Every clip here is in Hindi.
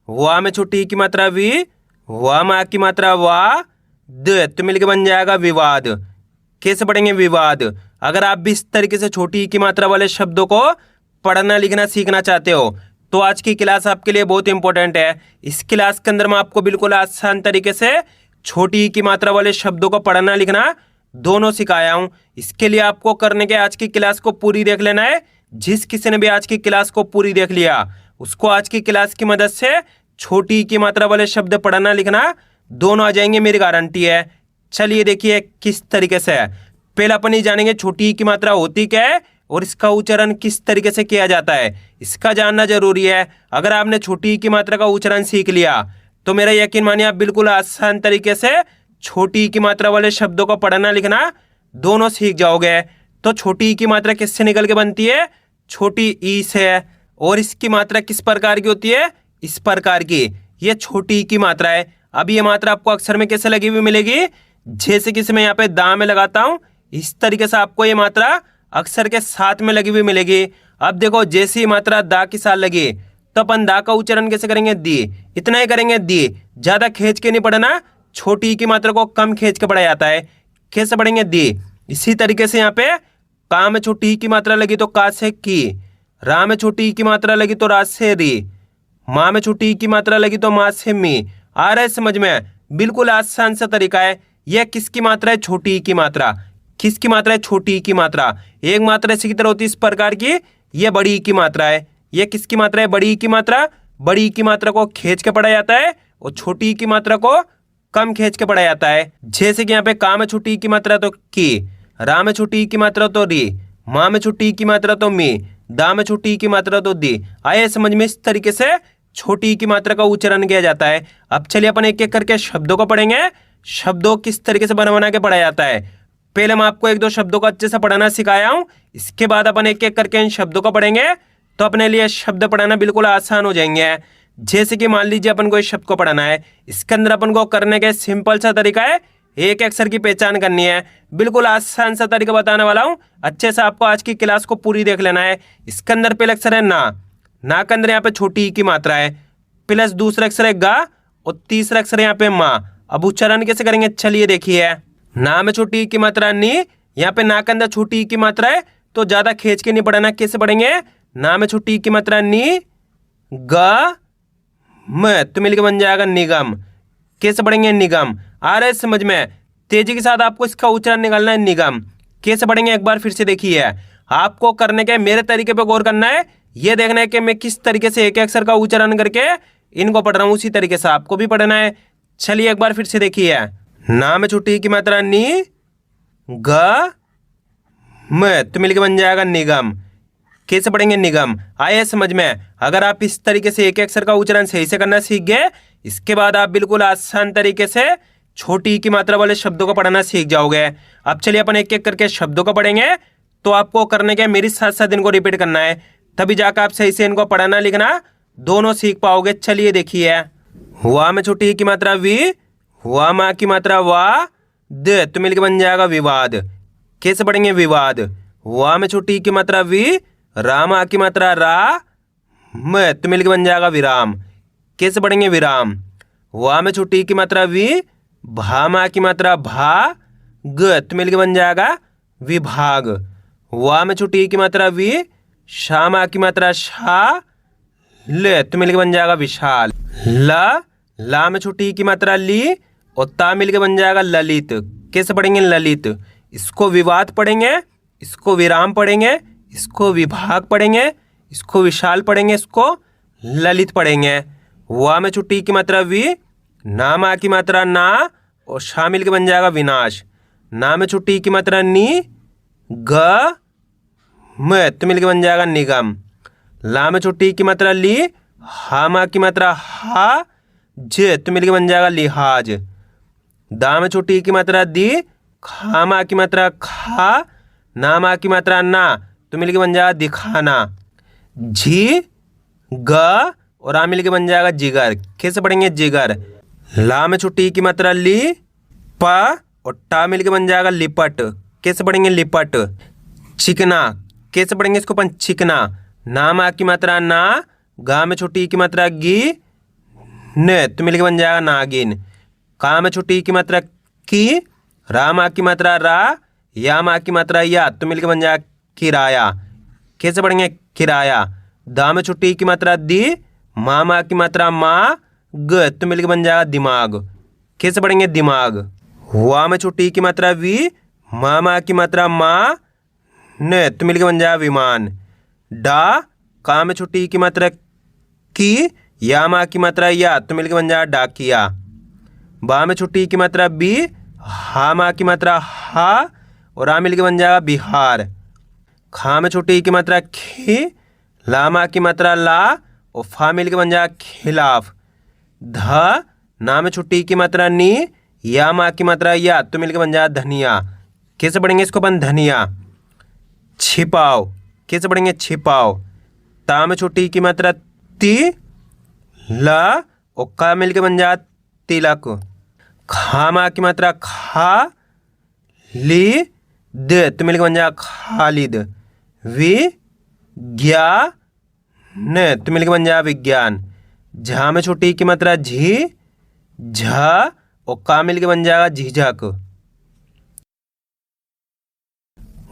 वा में छोटी ई की मात्रा वी, वा मा की मात्रा वा, द तो मिलके बन जाएगा विवाद। कैसे पढ़ेंगे विवाद? अगर आप भी इस तरीके से छोटी ई की मात्रा वाले शब्दों को पढ़ना लिखना सीखना चाहते हो तो आज की क्लास आपके लिए बहुत इंपॉर्टेंट है। इस क्लास के अंदर मैं आपको बिल्कुल आसान तरीके से छोटी ई की मात्रा वाले शब्दों को पढ़ना लिखना दोनों सिखाया हूं। इसके लिए आपको करने के आज की क्लास को पूरी देख लेना है। जिस किसी ने भी आज की क्लास को पूरी देख लिया उसको आज की क्लास की मदद से छोटी ई की मात्रा वाले शब्द पढ़ना लिखना दोनों आ जाएंगे, मेरी गारंटी है। चलिए देखिए किस तरीके से। पहले अपन ये जानेंगे छोटी ई की मात्रा होती क्या है और इसका उच्चारण किस तरीके से किया जाता है, इसका जानना जरूरी है। अगर आपने छोटी ई की मात्रा का उच्चारण सीख लिया तो मेरा यकीन मानिए आप बिल्कुल आसान तरीके से छोटी ई की मात्रा वाले शब्दों को पढ़ना लिखना दोनों सीख जाओगे। तो छोटी ई की मात्रा किससे निकल के बनती है? छोटी ई से। और इसकी मात्रा किस प्रकार की होती है? इस प्रकार की। ये छोटी ई की मात्रा है। अब ये मात्रा आपको अक्षर में कैसे लगी हुई मिलेगी? जैसे कि मैं यहाँ पे दा में लगाता हूँ, इस तरीके से आपको ये मात्रा अक्षर के साथ में लगी हुई मिलेगी। अब देखो जैसे ही मात्रा दा के साथ लगी तो अपन दा का उच्चारण कैसे करेंगे? दी। इतना ही करेंगे, दी। ज्यादा खींच के नहीं पढ़ना, छोटी ई की मात्रा को कम खींच के पढ़ा जाता है। कैसे पढ़ेंगे? दी। इसी तरीके से यहाँ पे का में छोटी ई की मात्रा लगी तो का से की, रा में छोटी ई की मात्रा लगी तो रा से री, माँ में छोटी ई की मात्रा लगी तो माँ से मी। आ रहा है समझ में? बिल्कुल आसान सा तरीका है। यह किसकी मात्रा है? छोटी ई की मात्रा। किसकी मात्रा है? छोटी ई की मात्रा। एक मात्रा इसी की तरह होती है इस प्रकार की, यह बड़ी ई की मात्रा है। यह किसकी मात्रा है? बड़ी ई की मात्रा। बड़ी ई की मात्रा को खींच के पढ़ा जाता है और छोटी ई की मात्रा को कम खींच के पढ़ा जाता है। जैसे कि यहाँ पे का में छोटी ई की मात्रा तो की, रा में छोटी ई की मात्रा तो री, माँ में छोटी ई की मात्रा तो मी, दा में छोटी ई की मात्रा तो दी। आए समझ में? इस तरीके से छोटी ई की मात्रा का उच्चारण किया जाता है। अब चलिए अपन एक एक करके शब्दों को पढ़ेंगे। शब्दों किस तरीके से बना के पढ़ा जाता है। पहले मैं आपको एक दो शब्दों को अच्छे से पढ़ाना सिखाया हूं, इसके बाद अपन एक एक करके इन शब्दों को पढ़ेंगे तो अपने लिए शब्द पढ़ाना बिल्कुल आसान हो जाएंगे। जैसे कि मान लीजिए अपन को इस शब्द को पढ़ाना है, इसके अंदर अपन को करने का सिंपल सा तरीका है, एक अक्षर की पहचान करनी है। बिल्कुल आसान सा तरीका बताने वाला हूँ, अच्छे से आपको आज की क्लास को पूरी देख लेना है। इसके अंदर पहला अक्षर है ना, ना के अंदर यहाँ पे छोटी ई की मात्रा है, प्लस दूसरा अक्षर है गा और तीसरा अक्षर है यहाँ पे माँ। अब उच्चारण कैसे करेंगे? चलिए देखिए। ना में छोटी ई की मात्रा नी, यहाँ पे ना के अंदर छोटी ई की मात्रा है तो ज्यादा खींच के नहीं पढ़ना। कैसे पढ़ेंगे? ना में छोटी ई की मात्रा नी, ग म तो मिलकर बन जाएगा निगम। कैसे पढ़ेंगे? निगम। आ रहा है समझ में? तेजी के साथ आपको इसका उच्चारण निकालना है, निगम। कैसे पढ़ेंगे? एक बार फिर से देखिए। आपको करने के मेरे तरीके पे गौर करना है, ये देखना है कि मैं किस तरीके से एक अक्षर का उच्चारण करके इनको पढ़ रहा हूँ, उसी तरीके से आपको भी पढ़ना है। चलिए एक बार फिर से देखिए। ना में छोटी ई की मात्रा नी, ग म तो मिलकर बन जाएगा निगम। कैसे पढ़ेंगे? निगम। आए समझ में? अगर आप इस तरीके से एक अक्षर का उच्चारण सही से करना सीख गए, इसके बाद आप बिल्कुल आसान तरीके से छोटी ई की मात्रा वाले शब्दों को पढ़ना सीख जाओगे। अब चलिए अपन एक एक करके शब्दों को पढ़ेंगे तो आपको करने के मेरे साथ साथ इनको रिपीट करना है, तभी जाकर आप सही से इनको पढ़ना लिखना दोनों सीख पाओगे। चलिए देखिए। हुआ में छोटी ई की मात्रा वी, हुआ माँ की मात्रा वा, द तो मिलकर बन जाएगा विवाद। कैसे पढ़ेंगे? विवाद। हुआ में छोटी ई की मात्रा वी, रामा की मात्रा रा, म तो मिलकर बन जाएगा विराम। कैसे पढ़ेंगे? विराम। हुआ में छोटी ई की मात्रा वी, भामा की मात्रा भा, ग तो मिलकर बन जाएगा विभाग। हुआ में छोटी ई की मात्रा वी, श्यामा की मात्रा शा, ल तो मिलकर बन जाएगा विशाल। ला में छोटी ई की मात्रा ली और ता मिलकर बन जाएगा ललित। कैसे पढ़ेंगे? ललित। इसको विवाद पढ़ेंगे, इसको विराम पढ़ेंगे, इसको विभाग पढ़ेंगे, इसको विशाल पढ़ेंगे, इसको ललित पढ़ेंगे। हुआ में छोटी ई की मात्रा वी, ना मा की मात्रा ना और शामिल के बन जाएगा विनाश। ना में छोटी ई की मात्रा नी, ग म तो मिलके बन जाएगा निगम। ला में छोटी ई की मात्रा ली, हा मा की मात्रा हा, ज तो मिलके बन जाएगा लिहाज। दा में छोटी ई की मात्रा दी, खा मा की मात्रा खा, ना मा की मात्रा ना तो मिलके बन जाएगा दिखाना। झी ग और आ मिलके बन जाएगा जिगर। कैसे पढ़ेंगे? जिगर। ला में छोटी ई की मात्रा ली, प और टा मिलके बन जाएगा लिपट। कैसे पढ़ेंगे? लिपट। चिकना। कैसे पढ़ेंगे इसको अपन? चिकना। ना मा की मात्रा ना, गा में छोटी ई की मात्रा गी, न तो मिलकर बन जाएगा नागिन। का में छोटी की मात्रा की, रा मा की मात्रा रा, या मा की मात्रा या, तो मिलकर बन जाएगा किराया। कैसे पढ़ेंगे किराया। दा में छोटी की मात्रा दी, मा की मात्रा मा, ग तो मिलकर बन जाएगा दिमाग। कैसे पढ़ेंगे दिमाग। वा में छोटी की मात्रा वी, मा की मात्रा मा, न तो मिलकर बन जाएगा विमान। डा का में छोटी की मात्रा की, या मा की मात्रा या, तो मिलकर बन जाएगा डाकिया। बा में छोटी की मात्रा बी, हा मा की मात्रा हा, और आ मिलकर बन जाएगा बिहार। खा में छोटी की मात्रा खी, ला मा की मात्रा ला, और फा मिलकर बन जाएगा खिलाफ। ध ना में छुट्टी की मात्रा नी, या मा की मात्रा या, तो मिलकर बन जाएगा धनिया। कैसे पढ़ेंगे इसको अपन धनिया। छिपाओ। कैसे पढ़ेंगे छिपाओ। ता में छुट्टी की मात्रा ती, ला, और का मिलकर बन जाएगा तिलक। खा मा की मात्रा खा, ली, द तो मिलकर बन जाएगा खालिद। वि ज्ञा, न तो मिलकर बन जाएगा विज्ञान। झा में छोटी की मात्रा झी, झा, और का मिलकर बन जाएगा झिझक।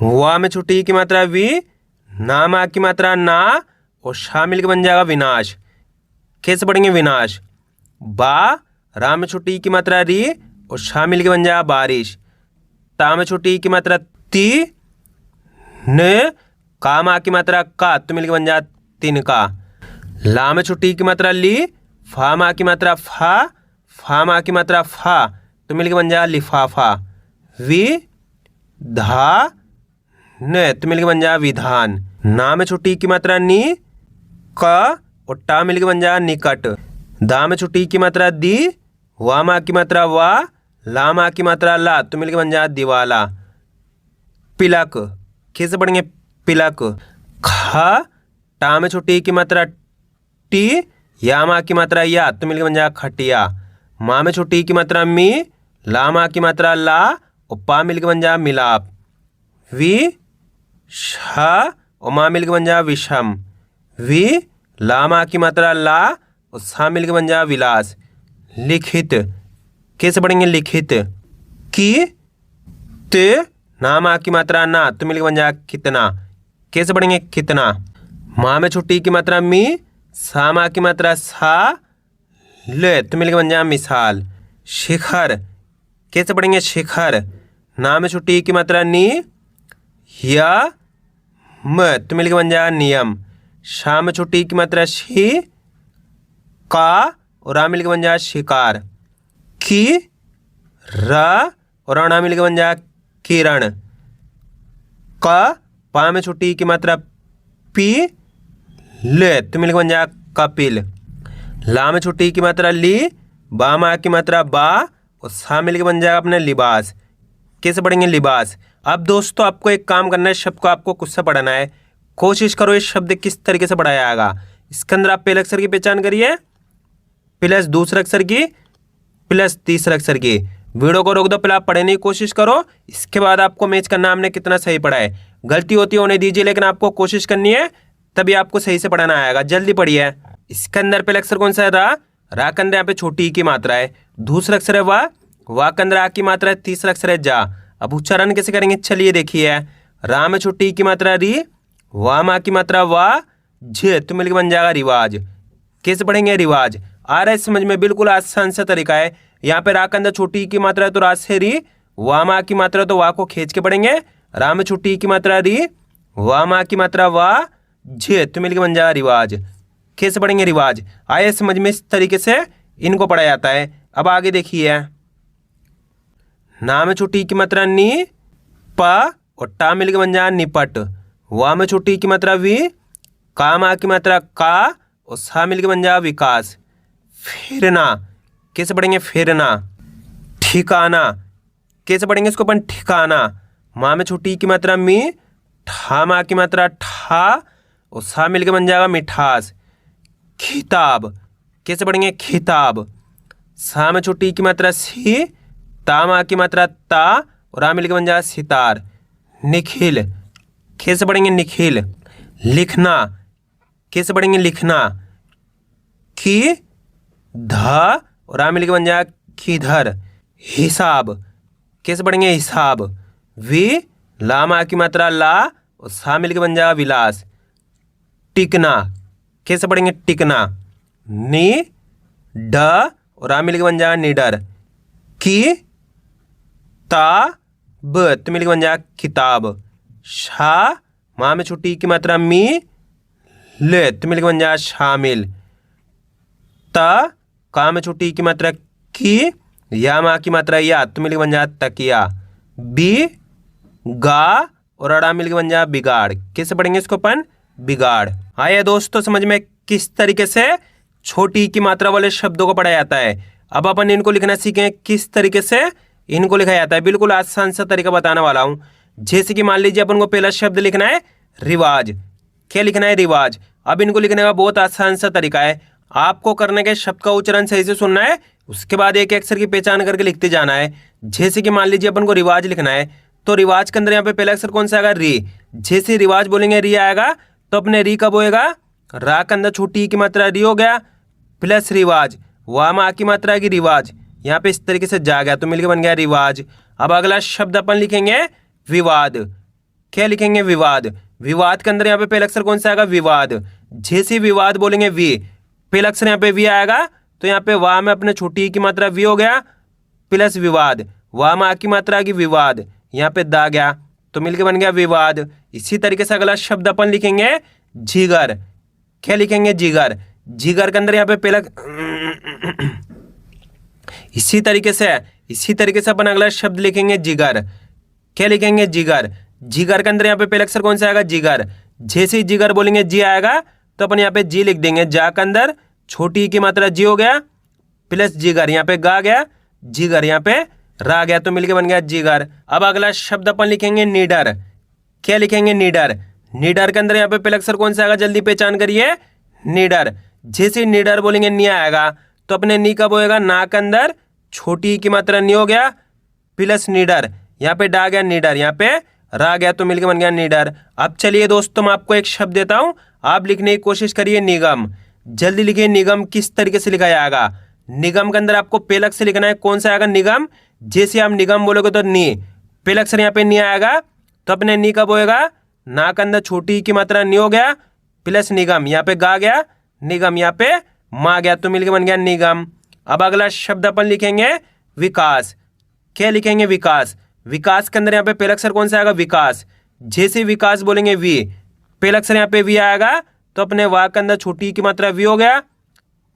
वा में छोटी की मात्रा वी, ना मा की मात्रा ना, और शा मिलकर बन जाएगा विनाश। कैसे पढ़ेंगे विनाश। बा रा में छोटी की मात्रा री, और शा मिलकर बन जाएगा बारिश। ता में छोटी की मात्रा ती, न का मा की मात्रा का, तो मिलकर बन जाएगा तिनका। ला में छुट्टी की मात्रा ली, फा मा की मात्रा फा, फा मा की मात्रा फा, तो मिलकर बन जाएगा लिफाफा। वि धा, न तो मिलकर बन जाएगा विधान। ना में छुट्टी की मात्रा नी, का, और टा मिलकर बन जाएगा निकट। दा में छुट्टी की मात्रा दी, वा मा की मात्रा वा, ला मा की मात्रा ला, तो मिलकर बन जाएगा दिवाला। पिलक। कैसे पढ़ेंगे पिलक। खा टा में छुट्टी की मात्रा टी, या मा की मात्रा या, तो मिलकर बन जाएगा खटिया। माँ में छुट्टी की मात्रा मी, ला मा की मात्रा ला, और पा मिलकर बन जाएगा मिलाप। वि शा, और माँ मिलकर बन जाएगा विषम। वि ला मा की मात्रा ला, और सा मिलकर बन जाएगा विलास। लिखित। कैसे पढ़ेंगे लिखित। की ते ना मा की मात्रा ना, तो मिलकर बन जाएगा कितना। कैसे पढ़ेंगे कितना। माँ में छुट्टी की मात्रा मी, सा मा की मात्रा सा, ले तो मिलकर बन जाएगा मिसाल। शिखर। कैसे पढ़ेंगे शिखर। ना में छुट्टी की मात्रा नी, या म तो मिलकर बन जाएगा नियम। शा में छुट्टी की मात्रा शी, का, और आ मिलकर बन जाएगा शिकार। की रा, और अणा मिलकर बन जाएगा किरण। का पा में छुट्टी की मात्रा पी, ले तो मिलकर बन जाएगा कपिल। ला में छुट्टी की मात्रा ली, बा मा की मात्रा बा, और सा मिलकर बन जाएगा अपने लिबास। कैसे पढ़ेंगे लिबास। अब दोस्तों आपको एक काम करना है, शब्द को आपको कुछ से पढ़ना है। कोशिश करो इस शब्द किस तरीके से पढ़ाया जाएगा। इसके अंदर आप पहले अक्षर की पहचान करिए, प्लस दूसरे अक्षर की, प्लस तीसरे अक्षर की। वीडियो को रोक दो, पहले आप पढ़ने की कोशिश करो, इसके बाद आपको मैच करना हमने कितना सही पढ़ा है। गलती होती होने दीजिए, लेकिन आपको कोशिश करनी है, तभी आपको सही से पढ़ाना आएगा। जल्दी पढ़िए। इसके अंदर पहले अक्षर कौन सा है। रा के अंदर यहाँ पे छोटी ई की मात्रा है। दूसरा अक्षर है वा के अंदर आ की मात्रा है। तीसरा अक्षर है जा। अब उच्चारण कैसे करेंगे, चलिए देखिए। रा में छोटी ई की मात्रा री, वा मा की मात्रा वा, झे तो मिलकर बन जाएगा रिवाज। कैसे पढ़ेंगे रिवाज। आ रहा है समझ में, बिल्कुल आसान सा तरीका है। यहाँ पे रा के अंदर छोटी ई की मात्रा है तो रा से री, वा मा की मात्रा तो वा को खींच के पढ़ेंगे। रा में छोटी ई की मात्रा री, वा मा की मात्रा वा, झे तो मिलकर बन जाएगा रिवाज। कैसे पढ़ेंगे रिवाज। आए समझ में, इस तरीके से इनको पढ़ा जाता है। अब आगे देखिए। ना में छोटी की मात्रा नी, पा, और टा मिलकर बन जाएगा निपट। वा में छोटी की मात्रा वी, का मा की मात्रा का, और सा मिलकर बन जाएगा विकास। फिरना। कैसे पढ़ेंगे फिरना। ठिकाना। कैसे पढ़ेंगे इसको अपन ठिकाना। माँ में छोटी की मात्रा मी, ठा मा की मात्रा ठा, और सा मिलकर बन जाएगा मिठास। खिताब। कैसे पढ़ेंगे खिताब। सा में छोटी की मात्रा सी, ता मा की मात्रा ता, और आ मिलकर बन जाएगा सितार। निखिल। कैसे पढ़ेंगे निखिल। लिखना। कैसे पढ़ेंगे लिखना। की ध और आ मिलके बन जाएगा किधर। हिसाब, कैसे पढ़ेंगे हिसाब। वि लाम आ की मात्रा ला और सा मिलके बन जाएगा विलास। टिकना, कैसे पढ़ेंगे टिकना। नि ड और आ मिलके बन जाएगा निडर। की ता ब तो मिलके बन जाएगा किताब। शा माँ में छोटी की मात्रा मी ले तो मिलके बन जाएगा शामिल। त का में छोटी की मात्रा की या माँ की मात्रा या तो मिलके बन जाएगा तकिया। बी गा और अड़ा मिलके बन जाएगा बिगाड़। कैसे पढ़ेंगे इसको अपन बिगाड़। आइए दोस्तों समझ में किस तरीके से छोटी की मात्रा वाले शब्दों को पढ़ा जाता है। अब अपन इनको लिखना सीखें किस तरीके से इनको लिखा जाता है। बिल्कुल आसान सा तरीका बताने वाला हूं। जैसे कि मान लीजिए अपन को पहला शब्द लिखना है रिवाज। क्या लिखना है रिवाज। अब इनको लिखने का बहुत आसान सा तरीका है। आपको करने के शब्द का उच्चारण सही से सुनना है, उसके बाद एक अक्षर की पहचान करके लिखते जाना है। जैसे कि मान लीजिए अपन को रिवाज लिखना है तो रिवाज के अंदर यहाँ पे पहला अक्षर कौन सा आएगा री। जैसे रिवाज बोलेंगे री आएगा तो अपने री कब होएगा रा के अंदर छोटी की मात्रा री हो गया प्लस रिवाज। वाह में आ की मात्रा आएगी रिवाज। यहाँ पे इस तरीके से जा गया तो मिलके बन गया रिवाज। अब अगला शब्द अपन लिखेंगे विवाद। क्या लिखेंगे विवाद। विवाद के अंदर यहाँ पे पहला अक्षर कौन सा आएगा विवाद। जैसे विवाद बोलेंगे वी पहला अक्षर यहाँ पे वी आएगा तो यहाँ पे वाह में अपने छोटी की मात्रा वी हो गया प्लस विवाद। वाह में आ की मात्रा आएगी विवाद। यहाँ पे दा गया तो मिलके बन गया विवाद। इसी तरीके से अगला शब्द अपन लिखेंगे जिगर। क्या लिखेंगे जिगर। जिगर के अंदर यहाँ पे पहला इसी तरीके से अपन अगला शब्द लिखेंगे जिगर। क्या लिखेंगे जिगर। जिगर के अंदर यहाँ पे पहला अक्षर कौन सा आएगा जिगर। जैसे ही जिगर बोलेंगे जी आएगा तो अपन यहाँ पे जी लिख देंगे। जा के अंदर छोटी की मात्रा जी हो गया प्लस जिगर। यहाँ पे गा गया जिगर, यहाँ पे रा गया तो मिलके बन गया जिगर। अब अगला शब्द अपन लिखेंगे निडर। क्या लिखेंगे निडर। निडर के अंदर यहाँ पे पहला अक्षर कौन सा आएगा जल्दी पहचान करिए निडर। जैसे निडर बोलेंगे नी आएगा तो अपने नी कब होएगा ना के अंदर छोटी की मात्रा नी हो गया प्लस निडर। यहाँ पे डा गया निडर, यहाँ पे रा गया तो मिलके बन गया निडर। अब चलिए दोस्तों मैं आपको एक शब्द देता हूं, आप लिखने की कोशिश करिए निगम। जल्दी लिखिए निगम किस तरीके से लिखा जाएगा। निगम के अंदर आपको पहला अक्षर लिखना है कौन सा आएगा निगम। जैसे आप निगम बोलोगे तो नी पहला अक्षर यहाँ पे नी आएगा तो अपने नी कब होएगा ना के अंदर छोटी की मात्रा नी हो गया प्लस निगम। यहाँ पे गा गया निगम, यहाँ पे माँ गया तो मिलके बन गया निगम। अब अगला शब्द अपन लिखेंगे विकास। क्या लिखेंगे विकास। विकास के अंदर यहाँ पे पहला अक्षर कौन सा आएगा विकास। जैसे विकास बोलेंगे वी पहला अक्षर यहाँ पे वी आएगा तो अपने वाह के अंदर छोटी की मात्रा वी हो गया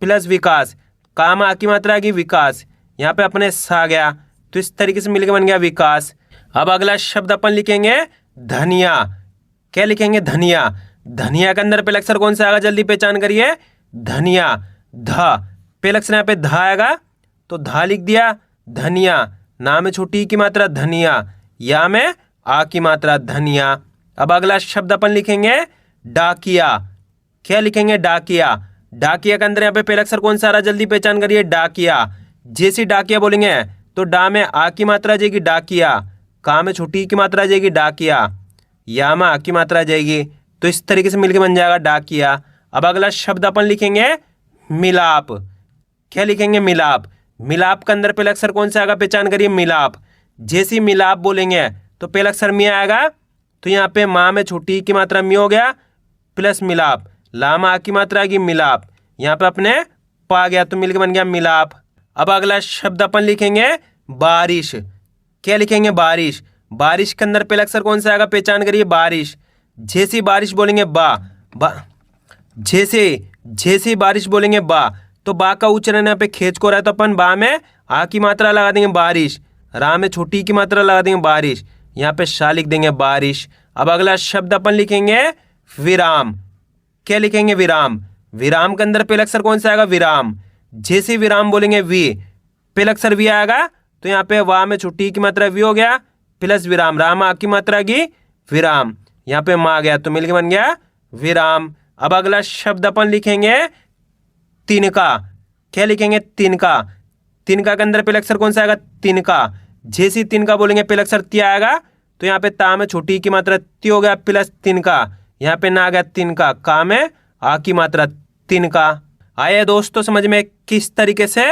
प्लस विकास। काम आ की मात्रा आएगी विकास, यहाँ पे अपने सा गया तो इस तरीके से मिलके बन गया विकास। अब अगला शब्द अपन लिखेंगे धनिया। क्या लिखेंगे धनिया। धनिया के अंदर पहला अक्षर कौन सा आएगा जल्दी पहचान करिए धनिया। ध पहला अक्षर यहाँ पे धा आएगा तो धा लिख दिया धनिया। ना में छोटी की मात्रा धनिया, या में आ की मात्रा धनिया। अब अगला शब्द अपन लिखेंगे डाकिया। क्या लिखेंगे डाकिया। डाकिया के अंदर यहाँ पे पहला अक्षर कौन सा आ रहा जल्दी पहचान करिए डाकिया। जैसे डाकिया बोलेंगे तो डा में आ की मात्रा आ जाएगी डाकिया, का में छोटी की मात्रा आ जाएगी डाकिया, या में आ की मात्रा आ जाएगी तो इस तरीके से मिलके बन जाएगा डाकिया। अब अगला शब्द अपन लिखेंगे मिलाप। क्या लिखेंगे मिलाप। मिलाप के अंदर पहला अक्षर कौन सा आएगा पहचान करिए मिलाप। जैसे मिलाप बोलेंगे तो पहला अक्षर मी आएगा तो यहाँ पे माँ में छोटी की मात्रा मी हो गया प्लस मिलाप, ला में आ की मात्रा आएगी मिलाप, यहाँ पे अपने पा गया तो मिलके बन गया मिलाप। अब अगला शब्द अपन लिखेंगे बारिश। क्या लिखेंगे बारिश। बारिश के अंदर पहला अक्षर कौन सा आएगा पहचान करिए बारिश। जैसे बारिश बोलेंगे बा जैसे बारिश बोलेंगे बा तो बा का उच्चारण यहाँ पे खेच को रहा है तो अपन बा में आ की मात्रा लगा देंगे बारिश, रा में छोटी की मात्रा लगा देंगे बारिश, यहाँ पे शा लिख देंगे बारिश। अब अगला शब्द अपन लिखेंगे विराम। क्या लिखेंगे विराम। विराम के अंदर पहला अक्षर कौन सा आएगा विराम। जैसे विराम बोलेंगे वी पहला अक्षर वी आएगा तो यहाँ पे वाह में छोटी की मात्रा वी हो गया प्लस विराम, राम आ की मात्रा की विराम, यहाँ पे माँ गया तो मिलके बन गया विराम। अब अगला शब्द अपन लिखेंगे तिनका। क्या लिखेंगे तिनका। तिनका के अंदर पहला अक्षर कौन सा आएगा तिनका। जैसे तिनका बोलेंगे पहला अक्षर ती आएगा तो यहाँ पे ता में छोटी की मात्रा ती हो गया प्लस तिनका, यहाँ पे ना आ गया तिनका, का में आ की मात्रा तिनका। आइए दोस्तों समझ में किस तरीके से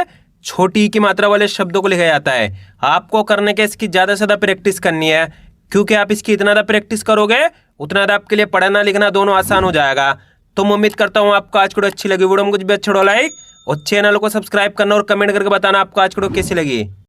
छोटी ई की मात्रा वाले शब्दों को लिखा जाता है। आपको करने के इसकी ज़्यादा से ज़्यादा प्रैक्टिस करनी है, क्योंकि आप इसकी इतना ज़्यादा प्रैक्टिस करोगे उतना ज़्यादा आपके लिए पढ़ना लिखना दोनों आसान हो जाएगा। तो मैं उम्मीद करता हूँ आपको आज की वीडियो अच्छी लगी। वीडियो में कुछ भी अच्छा हो लाइक और चैनल को सब्सक्राइब करना और कमेंट करके बताना आपको आज की वीडियो कैसी लगी।